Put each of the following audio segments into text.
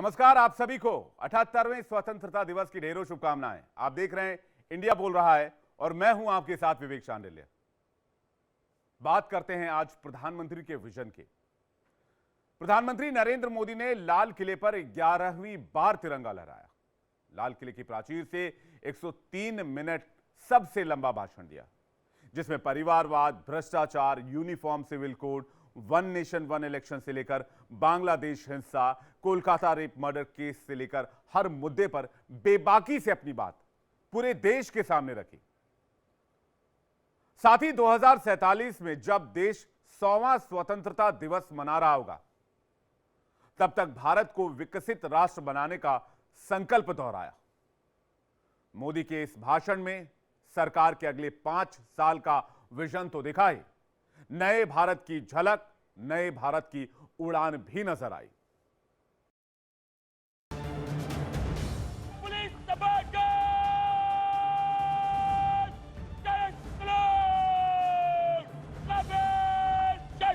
नमस्कार, आप सभी को 78वें स्वतंत्रता दिवस की ढेरों शुभकामनाएं। आप देख रहे हैं इंडिया बोल रहा है और मैं हूं आपके साथ विवेक शांडिल्य। बात करते हैं आज प्रधानमंत्री के विजन की। प्रधानमंत्री नरेंद्र मोदी ने लाल किले पर 11वीं बार तिरंगा लहराया। लाल किले की प्राचीर से 103 मिनट सबसे लंबा भाषण दिया, जिसमें परिवारवाद, भ्रष्टाचार, uniform civil code, one nation one election से लेकर बांग्लादेश हिंसा, कोलकाता रेप मर्डर केस से लेकर हर मुद्दे पर बेबाकी से अपनी बात पूरे देश के सामने रखी। साथ ही 2047 में जब देश 100वां स्वतंत्रता दिवस मना रहा होगा, तब तक भारत को विकसित राष्ट्र बनाने का संकल्प दोहराया। मोदी के इस भाषण में सरकार के अगले 5 साल का विजन तो दिखा ही, नए भारत की झलक, नए भारत की उड़ान भी नजर आई। पुलिस तबादला! जय श्री राम! जय!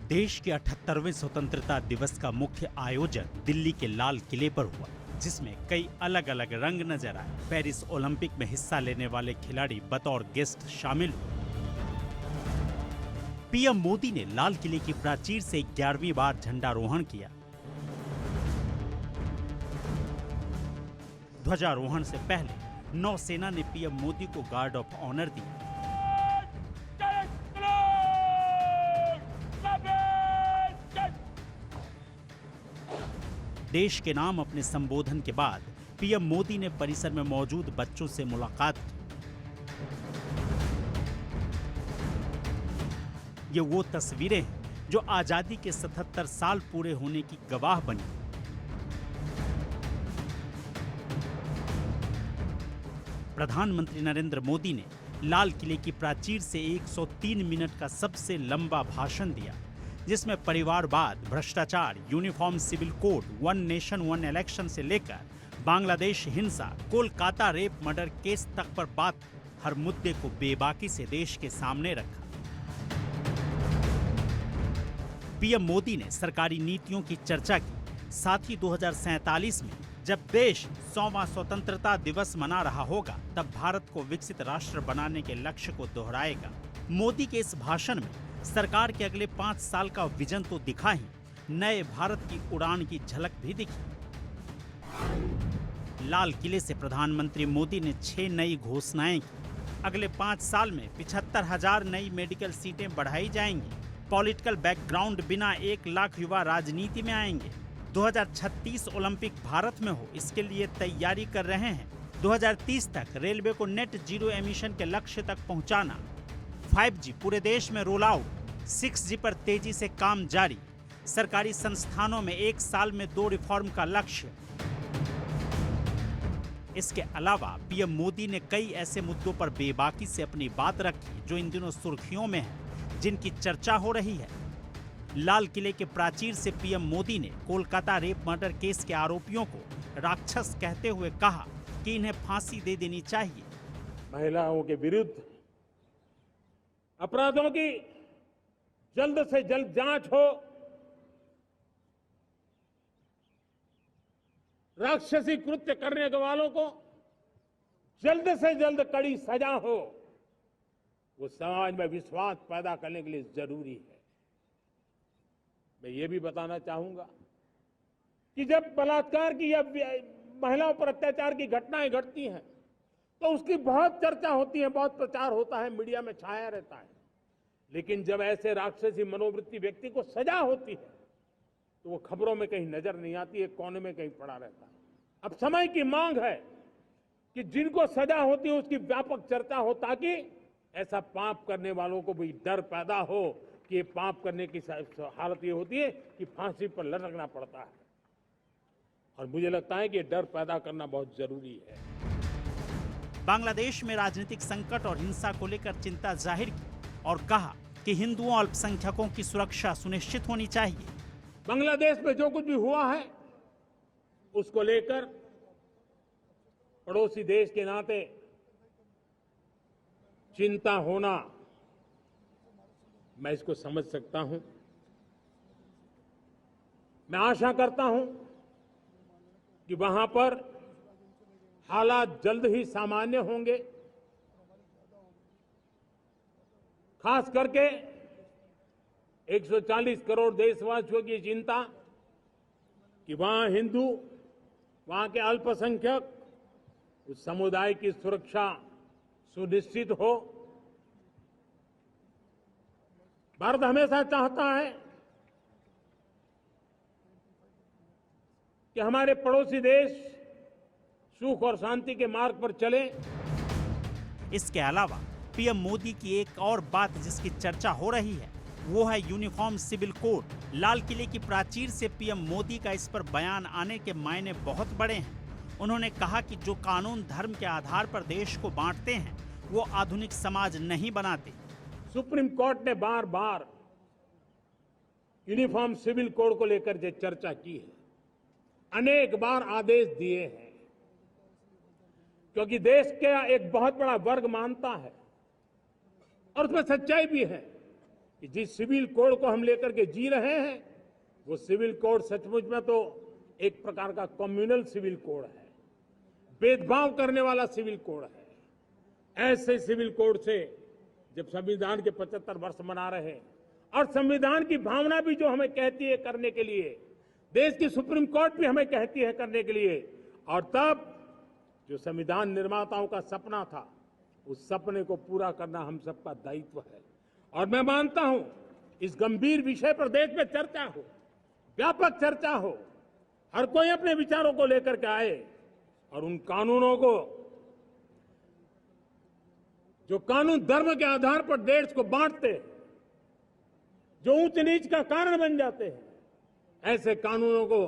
देश के 78वें स्वतंत्रता दिवस का मुख्य आयोजन दिल्ली के लाल किले पर हुआ, जिसमें कई अलग अलग रंग नजर आए। पेरिस ओलंपिक में हिस्सा लेने वाले खिलाड़ी बतौर गेस्ट शामिल हुए। पीएम मोदी ने लाल किले की प्राचीर से 11वीं बार झंडारोहण किया। ध्वजारोहण से पहले नौसेना ने पीएम मोदी को गार्ड ऑफ ऑनर दिया। देश के नाम अपने संबोधन के बाद पीएम मोदी ने परिसर में मौजूद बच्चों से मुलाकात की। ये वो तस्वीरें हैं जो आजादी के 77 साल पूरे होने की गवाह बनी। प्रधानमंत्री नरेंद्र मोदी ने लाल किले की प्राचीर से 103 मिनट का सबसे लंबा भाषण दिया, जिसमें परिवारवाद, भ्रष्टाचार, uniform civil code, one nation one election से लेकर बांग्लादेश हिंसा, कोलकाता रेप मर्डर केस तक पर बात, हर मुद्दे को बेबाकी से देश के सामने रखा। पीएम मोदी ने सरकारी नीतियों की चर्चा की। साथ ही 2047 में जब देश 100वां स्वतंत्रता दिवस मना रहा होगा, तब भारत को विकसित राष्ट्र बनाने के लक्ष्य को दोहराएगा। मोदी के इस भाषण में सरकार के अगले 5 साल का विजन तो दिखा ही, नए भारत की उड़ान की झलक भी दिखी। लाल किले से प्रधानमंत्री मोदी ने 6 नई घोषणाएं की। अगले 5 साल में 75,000 नई मेडिकल सीटें बढ़ाई जाएंगी। पॉलिटिकल बैकग्राउंड बिना 1 लाख युवा राजनीति में आएंगे। 2036 ओलंपिक भारत में हो, इसके लिए तैयारी कर रहे हैं। 2030 तक रेलवे को नेट जीरो एमिशन के लक्ष्य तक पहुंचाना। 5G पूरे देश में रोल आउट। 6G पर तेजी से काम जारी। सरकारी संस्थानों में 1 साल में 2 रिफॉर्म का लक्ष्य। इसके अलावा पीएम मोदी ने कई ऐसे मुद्दों पर बेबाकी से अपनी बात रखी जो इन दिनों सुर्खियों में है, जिनकी चर्चा हो रही है। लाल किले के प्राचीर से पीएम मोदी ने कोलकाता रेप मर्डर केस के आरोपियों को राक्षस कहते हुए कहा कि इन्हें फांसी दे देनी चाहिए। महिलाओं के विरुद्ध अपराधों की जल्द से जल्द जांच हो, राक्षसी कृत्य करने वालों को जल्द से जल्द कड़ी सजा हो, वो समाज में विश्वास पैदा करने के लिए जरूरी है। मैं ये भी बताना चाहूंगा कि जब बलात्कार की या महिलाओं पर अत्याचार की घटनाएं घटती हैं, तो उसकी बहुत चर्चा होती है, बहुत प्रचार होता है, मीडिया में छाया रहता है। लेकिन जब ऐसे राक्षसी मनोवृत्ति व्यक्ति को सजा होती है, तो वो खबरों में कहीं नजर नहीं आती है, कोने में कहीं पड़ा रहता है। अब समय की मांग है कि जिनको सजा होती है उसकी व्यापक चर्चा हो, ताकि ऐसा पाप करने वालों को भी डर पैदा हो कि ये पाप करने की हालत ये होती है कि फांसी पर लटकना पड़ता है। और मुझे लगता है कि ये डर पैदा करना बहुत जरूरी है। बांग्लादेश में राजनीतिक संकट और हिंसा को लेकर चिंता जाहिर की। और कहा कि हिंदुओं अल्पसंख्यकों की सुरक्षा सुनिश्चित होनी चाहिए। बांग्लादेश में जो कुछ भी हुआ है उसको लेकर पड़ोसी देश के नाते चिंता होना, मैं इसको समझ सकता हूं। मैं आशा करता हूं कि वहां पर हालात जल्द ही सामान्य होंगे। खास करके 140 करोड़ देशवासियों की चिंता कि वहां हिंदू, वहां के अल्पसंख्यक, उस समुदाय की सुरक्षा सुनिश्चित हो। भारत हमेशा चाहता है कि हमारे पड़ोसी देश सुख और शांति के मार्ग पर चले। इसके अलावा पीएम मोदी की एक और बात जिसकी चर्चा हो रही है वो है यूनिफॉर्म सिविल कोड। लाल किले की प्राचीर से पीएम मोदी का इस पर बयान आने के मायने बहुत बड़े हैं। उन्होंने कहा कि जो कानून धर्म के आधार पर देश को बांटते हैं वो आधुनिक समाज नहीं बनाते। सुप्रीम कोर्ट ने बार बार यूनिफॉर्म सिविल कोड को लेकर जो चर्चा की है, अनेक बार आदेश दिए हैं, क्योंकि देश का एक बहुत बड़ा वर्ग मानता है और उसमें सच्चाई भी है कि जिस सिविल कोड को हम लेकर के जी रहे हैं वो सिविल कोड सचमुच में तो एक प्रकार का कम्युनल सिविल कोड है, भेदभाव करने वाला सिविल कोड है। ऐसे सिविल कोड से जब संविधान के 75 वर्ष मना रहे हैं और संविधान की भावना भी जो हमें कहती है करने के लिए, देश की सुप्रीम कोर्ट भी हमें कहती है करने के लिए, और तब जो संविधान निर्माताओं का सपना था उस सपने को पूरा करना हम सबका दायित्व है। और मैं मानता हूं इस गंभीर विषय पर देश में चर्चा हो, व्यापक चर्चा हो, हर कोई अपने विचारों को लेकर के आए और उन कानूनों को, जो कानून धर्म के आधार पर देश को बांटते हैं, जो ऊंच नीच का कारण बन जाते हैं, ऐसे कानूनों को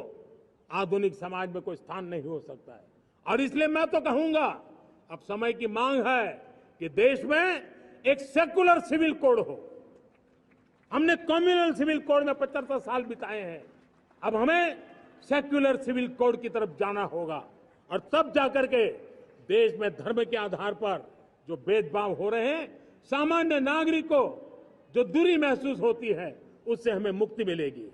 आधुनिक समाज में कोई स्थान नहीं हो सकता है। और इसलिए मैं तो कहूंगा अब समय की मांग है कि देश में एक सेकुलर सिविल कोड हो। हमने कम्युनल सिविल कोड में 75 साल बिताए हैं, अब हमें सेक्युलर सिविल कोड की तरफ जाना होगा और तब जाकर के देश में धर्म के आधार पर जो भेदभाव हो रहे हैं, सामान्य नागरिक को जो दूरी महसूस होती है, उससे हमें मुक्ति मिलेगी।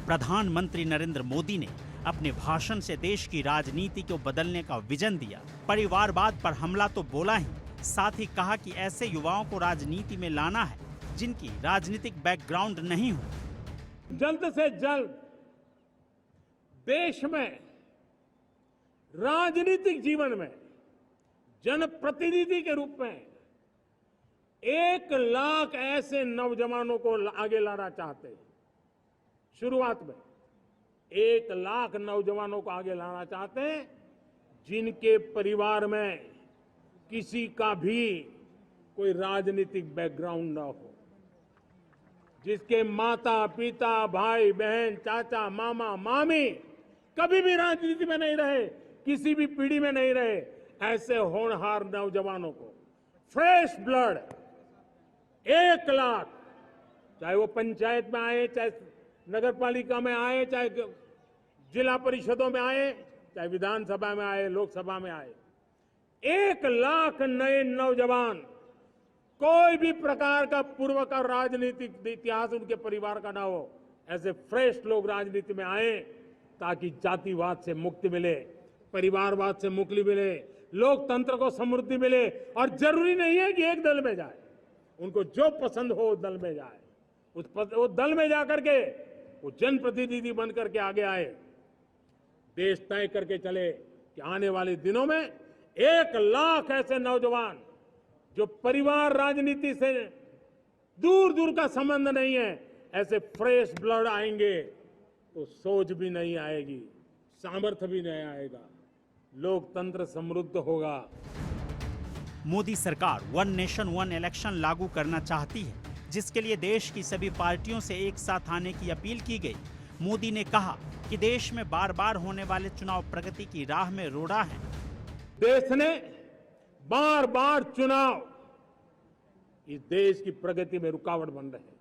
प्रधानमंत्री नरेंद्र मोदी ने अपने भाषण से देश की राजनीति को बदलने का विजन दिया। परिवारवाद पर हमला तो बोला ही, साथ ही कहा कि ऐसे युवाओं को राजनीति में लाना है जिनकी राजनीतिक बैकग्राउंड नहीं हो। जल्द से जल्द देश में राजनीतिक जीवन में जनप्रतिनिधि के रूप में 1 लाख ऐसे नौजवानों को आगे लाना चाहते हैं। शुरुआत में 1 लाख नौजवानों को आगे लाना चाहते हैं जिनके परिवार में किसी का भी कोई राजनीतिक बैकग्राउंड न हो, जिसके माता पिता भाई बहन चाचा मामा मामी कभी भी राजनीति में नहीं रहे, किसी भी पीढ़ी में नहीं रहे, ऐसे होनहार नौजवानों को फ्रेश ब्लड 1 लाख, चाहे वो पंचायत में आए, चाहे नगर पालिका में आए, चाहे जिला परिषदों में आए, चाहे विधानसभा में आए, लोकसभा में आए, 1 लाख नए नौजवान, कोई भी प्रकार का पूर्व का राजनीतिक इतिहास उनके परिवार का ना हो, ऐसे फ्रेश लोग राजनीति में आए ताकि जातिवाद से मुक्ति मिले, परिवारवाद से मुक्ति मिले, लोकतंत्र को समृद्धि मिले। और जरूरी नहीं है कि एक दल में जाए, उनको जो पसंद हो उस दल में जाए, उस दल में जाकर के वो जनप्रतिनिधि बन करके आगे आए। देश तय करके चले कि आने वाले दिनों में 1 लाख ऐसे नौजवान जो परिवार राजनीति से दूर दूर का संबंध नहीं है, ऐसे फ्रेश ब्लड आएंगे तो सोच भी नहीं आएगी, सामर्थ्य भी नहीं आएगा, लोकतंत्र समृद्ध होगा। मोदी सरकार 1 नेशन 1 इलेक्शन लागू करना चाहती है, जिसके लिए देश की सभी पार्टियों से एक साथ आने की अपील की गई। मोदी ने कहा कि देश में बार बार होने वाले चुनाव प्रगति की राह में रोड़ा है। देश ने बार बार चुनाव इस देश की प्रगति में रुकावट बन रहे हैं,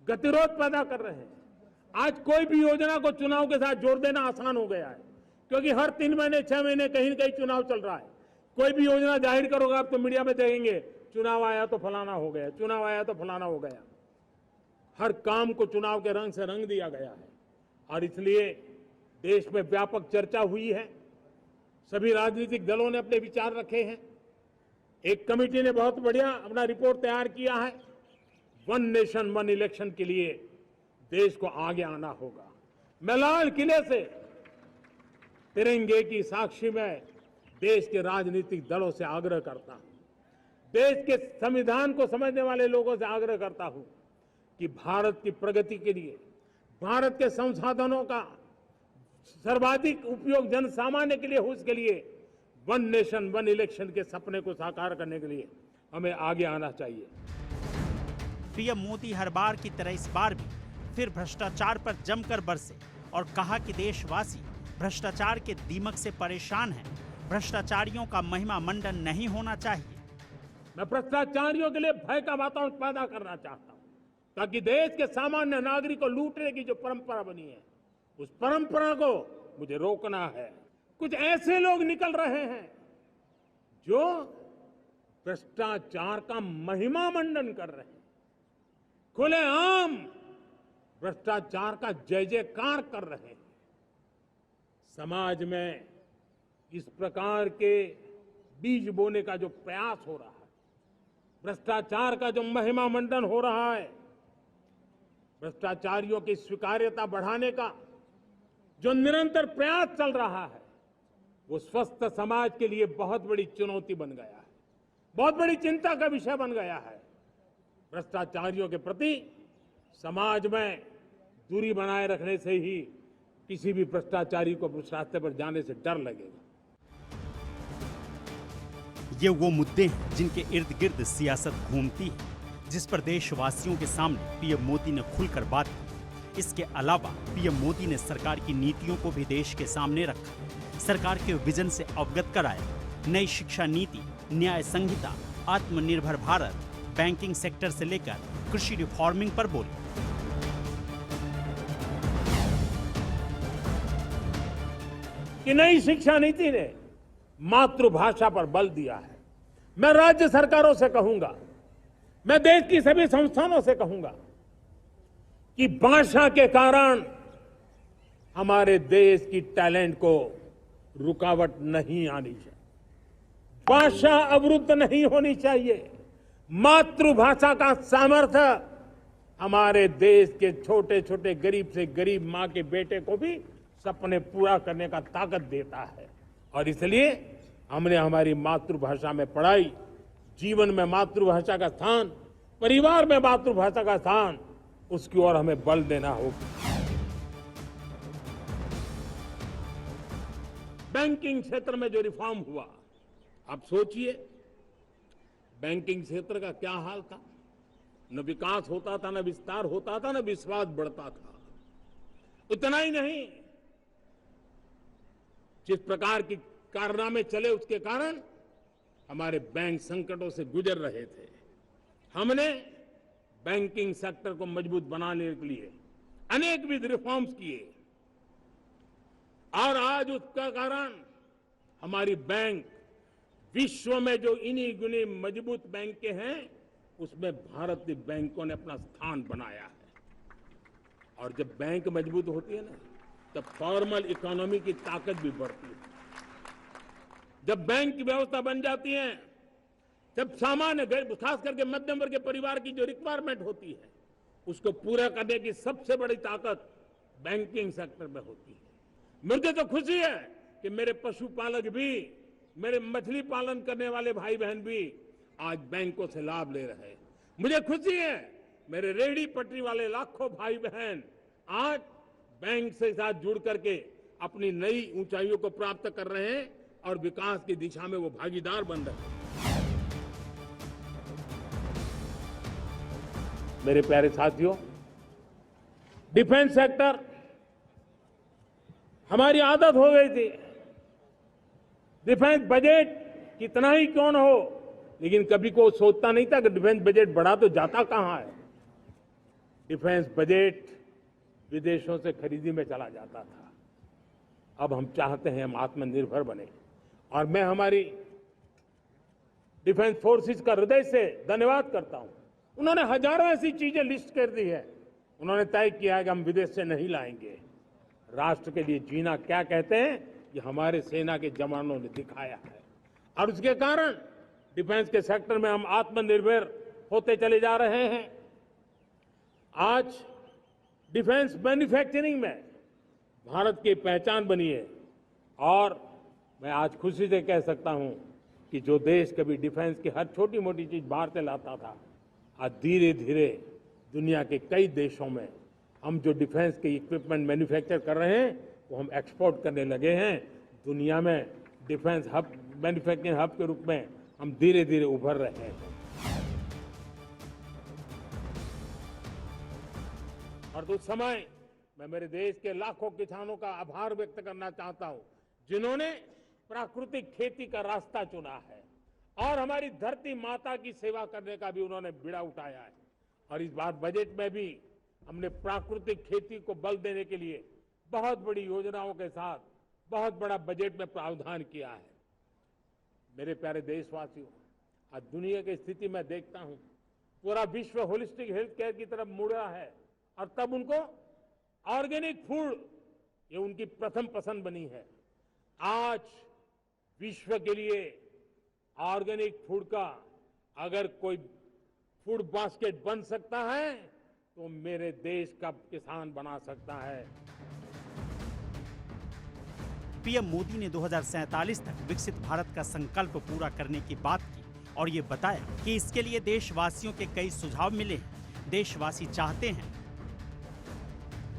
गतिरोध पैदा कर रहे हैं। आज कोई भी योजना को चुनाव के साथ जोड़ देना आसान हो गया है, क्योंकि हर 3 महीने 6 महीने कहीं न कहीं चुनाव चल रहा है। कोई भी योजना जाहिर करोगे आप तो मीडिया में देखेंगे, चुनाव आया तो फलाना हो गया, चुनाव आया तो फलाना हो गया। हर काम को चुनाव के रंग से रंग दिया गया है और इसलिए देश में व्यापक चर्चा हुई है। सभी राजनीतिक दलों ने अपने विचार रखे हैं। एक कमेटी ने बहुत बढ़िया अपना रिपोर्ट तैयार किया है। वन नेशन वन इलेक्शन के लिए देश को आगे आना होगा। मैं लाल किले से तिरंगे की साक्षी में देश के राजनीतिक दलों से आग्रह करता हूं, देश के संविधान को समझने वाले लोगों से आग्रह करता हूं कि भारत की प्रगति के लिए, भारत के संसाधनों का सर्वाधिक उपयोग जन सामान्य के लिए हो, उसके लिए वन नेशन वन इलेक्शन के सपने को साकार करने के लिए हमें आगे आना चाहिए। पीएम मोदी हर बार की तरह इस बार भी फिर भ्रष्टाचार पर जमकर बरसे और कहा कि देशवासी भ्रष्टाचार के दीमक से परेशान हैं। भ्रष्टाचारियों का महिमा मंडन नहीं होना चाहिए। मैं भ्रष्टाचारियों के लिए भय का वातावरण पैदा करना चाहता हूं, ताकि देश के सामान्य नागरिक को लूटने की जो परंपरा बनी है, उस परंपरा को मुझे रोकना है। कुछ ऐसे लोग निकल रहे हैं जो भ्रष्टाचार का महिमा मंडन कर रहे हैं, खुलेआम भ्रष्टाचार का जय जयकार कर रहे हैं। समाज में इस प्रकार के बीज बोने का जो प्रयास हो रहा है, भ्रष्टाचार का जो महिमा मंडन हो रहा है, भ्रष्टाचारियों की स्वीकार्यता बढ़ाने का जो निरंतर प्रयास चल रहा है, वो स्वस्थ समाज के लिए बहुत बड़ी चुनौती बन गया है, बहुत बड़ी चिंता का विषय बन गया है। भ्रष्टाचारियों के प्रति समाज में दूरी बनाए रखने से ही किसी भी भ्रष्टाचारी को उस रास्ते पर जाने से डर लगेगा। ये वो मुद्दे हैं जिनके इर्द गिर्द सियासत घूमती है, जिस पर देशवासियों के सामने पीएम मोदी ने खुलकर बात की। इसके अलावा पीएम मोदी ने सरकार की नीतियों को भी देश के सामने रखा, सरकार के विजन से अवगत कराया। नई शिक्षा नीति, न्याय संहिता, आत्मनिर्भर भारत, बैंकिंग सेक्टर से लेकर कृषि रिफॉर्मिंग पर बोले। कि नई शिक्षा नीति ने मातृभाषा पर बल दिया है। मैं राज्य सरकारों से कहूंगा, मैं देश की सभी संस्थानों से कहूंगा कि भाषा के कारण हमारे देश की टैलेंट को रुकावट नहीं आनी चाहिए, भाषा अवरुद्ध नहीं होनी चाहिए। मातृभाषा का सामर्थ्य हमारे देश के छोटे छोटे गरीब से गरीब मां के बेटे को भी सपने पूरा करने का ताकत देता है। और इसलिए हमने हमारी मातृभाषा में पढ़ाई, जीवन में मातृभाषा का स्थान, परिवार में मातृभाषा का स्थान, उसकी ओर हमें बल देना होगा। बैंकिंग क्षेत्र में जो रिफॉर्म हुआ, आप सोचिए बैंकिंग क्षेत्र का क्या हाल था। न विकास होता था, न विस्तार होता था, न विश्वास बढ़ता था। इतना ही नहीं, जिस प्रकार की कारनामे चले उसके कारण हमारे बैंक संकटों से गुजर रहे थे। हमने बैंकिंग सेक्टर को मजबूत बनाने के लिए अनेक विध रिफॉर्म्स किए और आज उसका कारण हमारी बैंक विश्व में जो इन्हीं गुनी मजबूत बैंक के हैं, उसमें भारतीय बैंकों ने अपना स्थान बनाया है। और जब बैंक मजबूत होती है ना, तब फॉर्मल इकोनॉमी की ताकत भी बढ़ती है। जब बैंक की व्यवस्था बन जाती है, जब सामान्य खास करके मध्यम वर्ग के परिवार की जो रिक्वायरमेंट होती है, उसको पूरा करने की सबसे बड़ी ताकत बैंकिंग सेक्टर में होती है। मुझे तो खुशी है कि मेरे पशुपालक भी, मेरे मछली पालन करने वाले भाई बहन भी आज बैंकों से लाभ ले रहे हैं। मुझे खुशी है मेरे रेहड़ी पटरी वाले लाखों भाई बहन आज बैंक से साथ जुड़ करके अपनी नई ऊंचाइयों को प्राप्त कर रहे हैं और विकास की दिशा में वो भागीदार बन रहे हैं। मेरे प्यारे साथियों, डिफेंस सेक्टर, हमारी आदत हो गई थी डिफेंस बजट कितना ही क्यों न हो, लेकिन कभी कोई सोचता नहीं था कि डिफेंस बजट बढ़ा तो जाता कहां है। डिफेंस बजट विदेशों से खरीदी में चला जाता था। अब हम चाहते हैं हम आत्मनिर्भर बने, और मैं हमारी डिफेंस फोर्सेस का हृदय से धन्यवाद करता हूं। उन्होंने हजारों ऐसी चीजें लिस्ट कर दी है। उन्होंने तय किया है कि हम विदेश से नहीं लाएंगे। राष्ट्र के लिए जीना क्या कहते हैं, ये हमारे सेना के जवानों ने दिखाया है, और उसके कारण डिफेंस के सेक्टर में हम आत्मनिर्भर होते चले जा रहे हैं। आज डिफेंस मैन्युफैक्चरिंग में भारत की पहचान बनी है, और मैं आज खुशी से कह सकता हूं कि जो देश कभी डिफेंस की हर छोटी मोटी चीज बाहर से लाता था, आज धीरे धीरे दुनिया के कई देशों में हम जो डिफेंस के इक्विपमेंट मैन्युफैक्चर कर रहे हैं वो हम एक्सपोर्ट करने लगे हैं। दुनिया में डिफेंस हब, मैन्युफैक्चरिंग हब के रूप में हम धीरे धीरे उभर रहे हैं। और उस समय मैं मेरे देश के लाखों किसानों का आभार व्यक्त करना चाहता हूं, जिन्होंने प्राकृतिक खेती का रास्ता चुना है, और हमारी धरती माता की सेवा करने का भी उन्होंने बीड़ा उठाया है। और इस बार बजट में भी हमने प्राकृतिक खेती को बल देने के लिए बहुत बड़ी योजनाओं के साथ बहुत बड़ा बजट में प्रावधान किया है। मेरे प्यारे देशवासियों, आज दुनिया की स्थिति में देखता हूं, पूरा विश्व होलिस्टिक हेल्थ केयर की तरफ मुड़ रहा है, और तब उनको ऑर्गेनिक फूड ये उनकी प्रथम पसंद बनी है। आज विश्व के लिए ऑर्गेनिक फूड का अगर कोई फूड बास्केट बन सकता है तो मेरे देश का किसान बना सकता है। पीएम मोदी ने 2047 तक विकसित भारत का संकल्प पूरा करने की बात की, और ये बताया कि इसके लिए देशवासियों के कई सुझाव मिले हैं। देशवासी चाहते हैं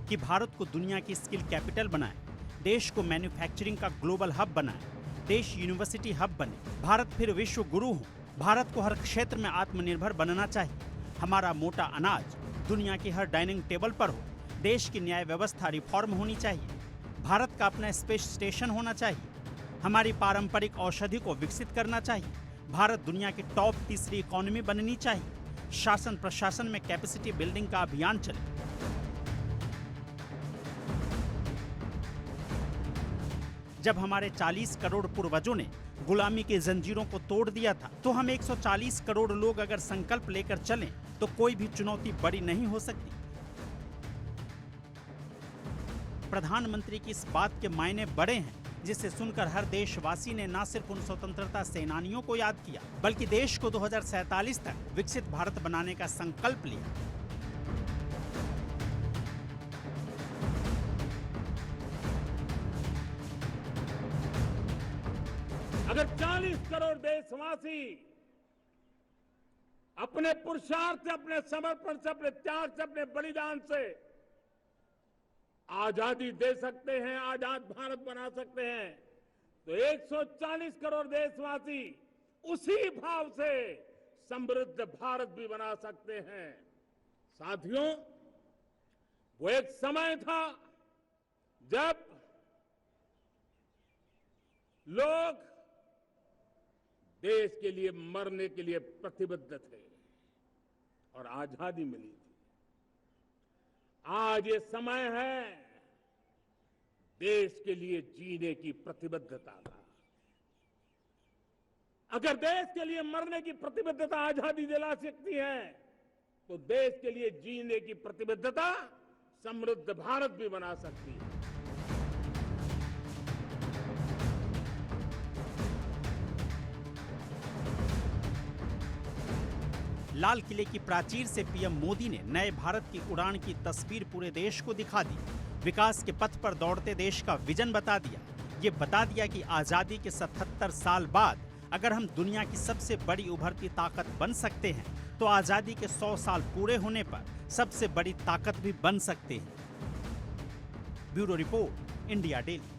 कि भारत को दुनिया की स्किल कैपिटल बनाए, देश को मैन्युफैक्चरिंग का ग्लोबल हब बनाए, देश यूनिवर्सिटी हब बने, भारत फिर विश्व गुरु हो। भारत को हर क्षेत्र में आत्मनिर्भर बनना चाहिए। हमारा मोटा अनाज दुनिया की हर डाइनिंग टेबल पर हो। देश की न्याय व्यवस्था रिफॉर्म होनी चाहिए। भारत का अपना स्पेस स्टेशन होना चाहिए। हमारी पारंपरिक औषधि को विकसित करना चाहिए। भारत दुनिया की टॉप तीसरी इकोनॉमी बननी चाहिए। शासन प्रशासन में कैपेसिटी बिल्डिंग का अभियान चले। जब हमारे 40 करोड़ पूर्वजों ने गुलामी की जंजीरों को तोड़ दिया था, तो हम 140 करोड़ लोग अगर संकल्प लेकर चलें तो कोई भी चुनौती बड़ी नहीं हो सकती। प्रधानमंत्री की इस बात के मायने बड़े हैं, जिसे सुनकर हर देशवासी ने न सिर्फ उन स्वतंत्रता सेनानियों को याद किया, बल्कि देश को 2047 तक विकसित भारत बनाने का संकल्प लिया। अगर 40 करोड़ देशवासी अपने पुरुषार्थ से, अपने समर्पण से, अपने त्याग से, अपने बलिदान से आजादी दे सकते हैं, आजाद भारत बना सकते हैं, तो 140 करोड़ देशवासी उसी भाव से समृद्ध भारत भी बना सकते हैं। साथियों, वो एक समय था जब लोग देश के लिए मरने के लिए प्रतिबद्ध थे और आजादी मिली थी। आज ये समय है देश के लिए जीने की प्रतिबद्धता का। अगर देश के लिए मरने की प्रतिबद्धता आजादी दिला सकती है, तो देश के लिए जीने की प्रतिबद्धता समृद्ध भारत भी बना सकती है। लाल किले की प्राचीर से पीएम मोदी ने नए भारत की उड़ान की तस्वीर पूरे देश को दिखा दी। विकास के पथ पर दौड़ते देश का विजन बता दिया। ये बता दिया कि आजादी के 77 साल बाद अगर हम दुनिया की सबसे बड़ी उभरती ताकत बन सकते हैं, तो आजादी के 100 साल पूरे होने पर सबसे बड़ी ताकत भी बन सकते हैं। Bureau report, India daily.